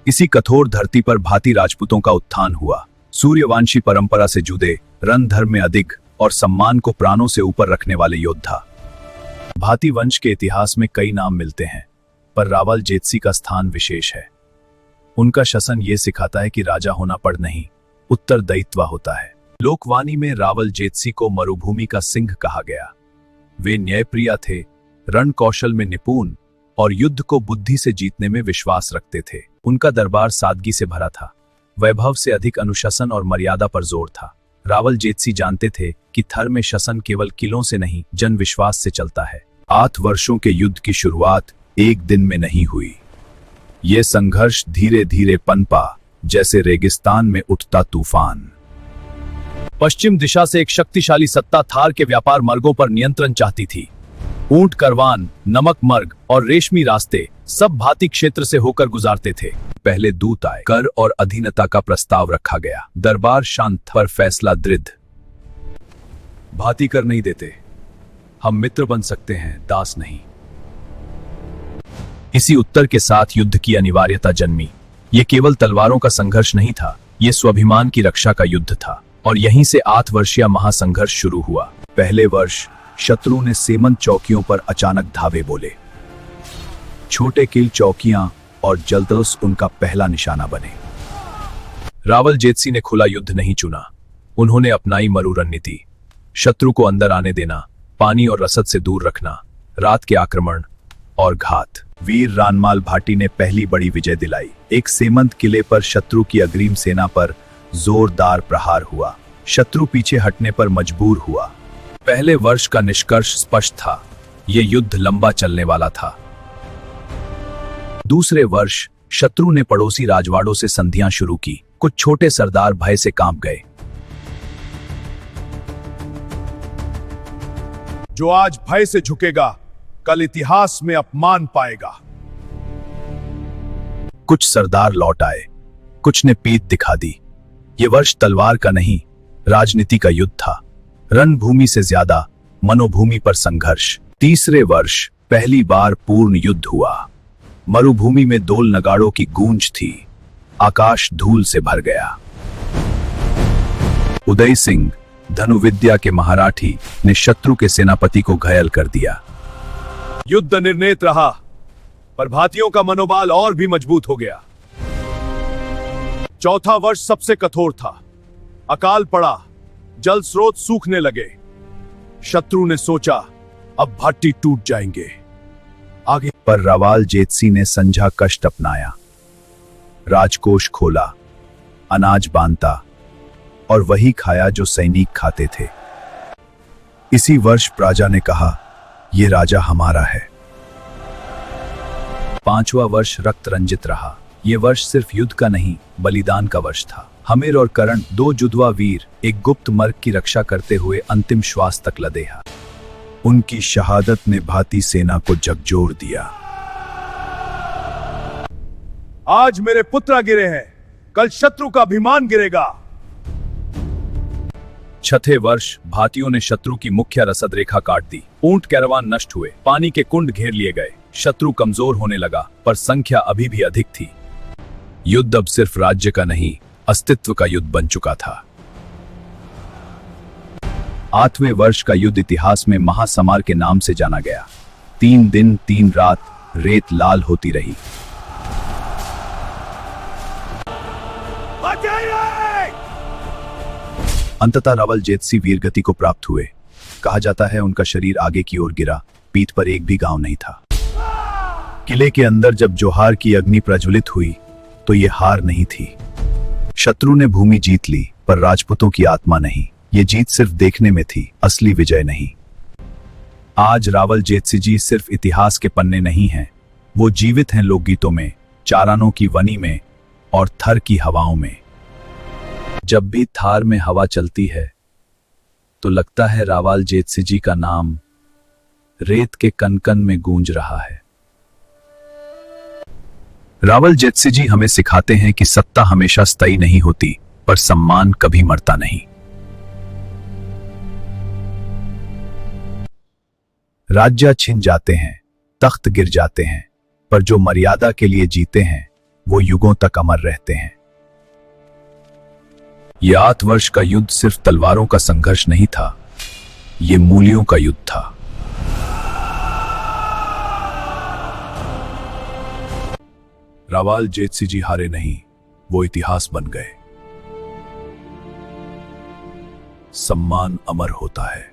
इसी कठोर धरती पर भाती राजपूतों का उत्थान हुआ। सूर्यवंशी परंपरा से जुड़े, रण धर्म में अधिक और सम्मान को प्राणों से ऊपर रखने वाले योद्धा। भाती वंश के इतिहास में कई नाम मिलते हैं, पर रावल जेतसी का स्थान विशेष है। उनका शासन ये सिखाता है कि राजा होना पद नहीं, उत्तरदायित्व होता है। लोकवाणी में रावल जेतसी को मरुभूमि का सिंह कहा गया। वे न्यायप्रिय थे, रण कौशल में निपुण और युद्ध को बुद्धि से जीतने में विश्वास रखते थे। उनका दरबार सादगी से भरा था, वैभव से अधिक अनुशासन और मर्यादा पर जोर था। रावल जेतसी जानते थे कि थर में शासन केवल किलों से नहीं, जन विश्वास से चलता है। 8 वर्षों के युद्ध की शुरुआत एक दिन में नहीं हुई। ये संघर्ष धीरे धीरे पनपा, जैसे रेगिस्तान में उठता तूफान। पश्चिम दिशा से एक शक्तिशाली सत्ता थार के व्यापार मार्गों पर नियंत्रण चाहती थी। ऊंट करवान, नमक मार्ग और रेशमी रास्ते सब भाती क्षेत्र से होकर गुजारते थे। पहले दूत आए, कर और अधीनता का प्रस्ताव रखा गया। दरबार शांत पर फैसला दृढ़। भाती कर नहीं देते, हम मित्र बन सकते हैं, दास नहीं। इसी उत्तर के साथ युद्ध की अनिवार्यता जन्मी। ये केवल तलवारों का संघर्ष नहीं था, ये स्वाभिमान की रक्षा का युद्ध था। और यहीं से 8 वर्षीय महासंघर्ष शुरू हुआ। पहले वर्ष शत्रु ने सीमंत चौकियों पर अचानक धावे बोले। छोटे किल चौकियां और जलदोस उनका पहला निशाना बने। रावल जेतसी ने खुला युद्ध नहीं चुना, उन्होंने अपनाई मरु रणनीति। शत्रु को अंदर आने देना, पानी और रसद से दूर रखना, रात के आक्रमण और घात। वीर रानमाल भाटी ने पहली बड़ी विजय दिलाई। एक सीमंत किले पर शत्रु की अग्रिम सेना पर जोरदार प्रहार हुआ। शत्रु पीछे हटने पर मजबूर हुआ। पहले वर्ष का निष्कर्ष स्पष्ट था, यह युद्ध लंबा चलने वाला था। दूसरे वर्ष शत्रु ने पड़ोसी राजवाड़ों से संधियां शुरू की। कुछ छोटे सरदार भय से कांप गए। जो आज भय से झुकेगा, कल इतिहास में अपमान पाएगा। कुछ सरदार लौट आए, कुछ ने पीठ दिखा दी। यह वर्ष तलवार का नहीं, राजनीति का युद्ध था। रणभूमि से ज्यादा मनोभूमि पर संघर्ष। तीसरे वर्ष पहली बार पूर्ण युद्ध हुआ। मरुभूमि में दोल नगाड़ों की गूंज थी, आकाश धूल से भर गया। उदय सिंह, धनुविद्या के महाराठी, ने शत्रु के सेनापति को घायल कर दिया। युद्ध निर्णीत रहा, पर भातियों का मनोबल और भी मजबूत हो गया। चौथा वर्ष सबसे कठोर था। अकाल पड़ा, जल स्रोत सूखने लगे। शत्रु ने सोचा अब भाटी टूट जाएंगे। आगे पर रावल जेतसी ने संझा कष्ट अपनाया। राजकोष खोला, अनाज बांटा और वही खाया जो सैनिक खाते थे। इसी वर्ष प्रजा ने कहा, यह राजा हमारा है। 5वां वर्ष रक्त रंजित रहा। यह वर्ष सिर्फ युद्ध का नहीं, बलिदान का वर्ष था। हमीर और करण, 2 जुड़वा वीर, एक गुप्त मार्ग की रक्षा करते हुए अंतिम श्वास तक लड़े। उनकी शहादत ने भाती सेना को झकझोर दिया। आज मेरे पुत्र गिरे हैं, कल शत्रु का अभिमान गिरेगा। छठे वर्ष भातियों ने शत्रु की मुख्य रसद रेखा काट दी। ऊंट कैरवान नष्ट हुए, पानी के कुंड घेर लिए गए। शत्रु कमजोर होने लगा, पर संख्या अभी भी अधिक थी। युद्ध अब सिर्फ राज्य का नहीं, अस्तित्व का युद्ध बन चुका था। 8वें वर्ष का युद्ध इतिहास में महासमार के नाम से जाना गया। 3 दिन 3 रात रेत लाल होती रही। अंततः रावल जेतसी वीरगति को प्राप्त हुए। कहा जाता है उनका शरीर आगे की ओर गिरा, पीठ पर एक भी घाव नहीं था। किले के अंदर जब जोहार की अग्नि प्रज्वलित हुई तो यह हार नहीं थी। शत्रु ने भूमि जीत ली, पर राजपूतों की आत्मा नहीं। ये जीत सिर्फ देखने में थी, असली विजय नहीं। आज रावल जेतसी जी सिर्फ इतिहास के पन्ने नहीं हैं, वो जीवित हैं लोकगीतों में, चारानों की वनी में और थर की हवाओं में। जब भी थार में हवा चलती है तो लगता है रावल जेतसी जी का नाम रेत के कनकन में गूंज रहा है। रावल जेतसी जी हमें सिखाते हैं कि सत्ता हमेशा स्थायी नहीं होती, पर सम्मान कभी मरता नहीं। राज्य छिन जाते हैं, तख्त गिर जाते हैं, पर जो मर्यादा के लिए जीते हैं वो युगों तक अमर रहते हैं। यह 8 वर्ष का युद्ध सिर्फ तलवारों का संघर्ष नहीं था, ये मूल्यों का युद्ध था। रावाल जेतसी जी हारे नहीं, वो इतिहास बन गए। सम्मान अमर होता है।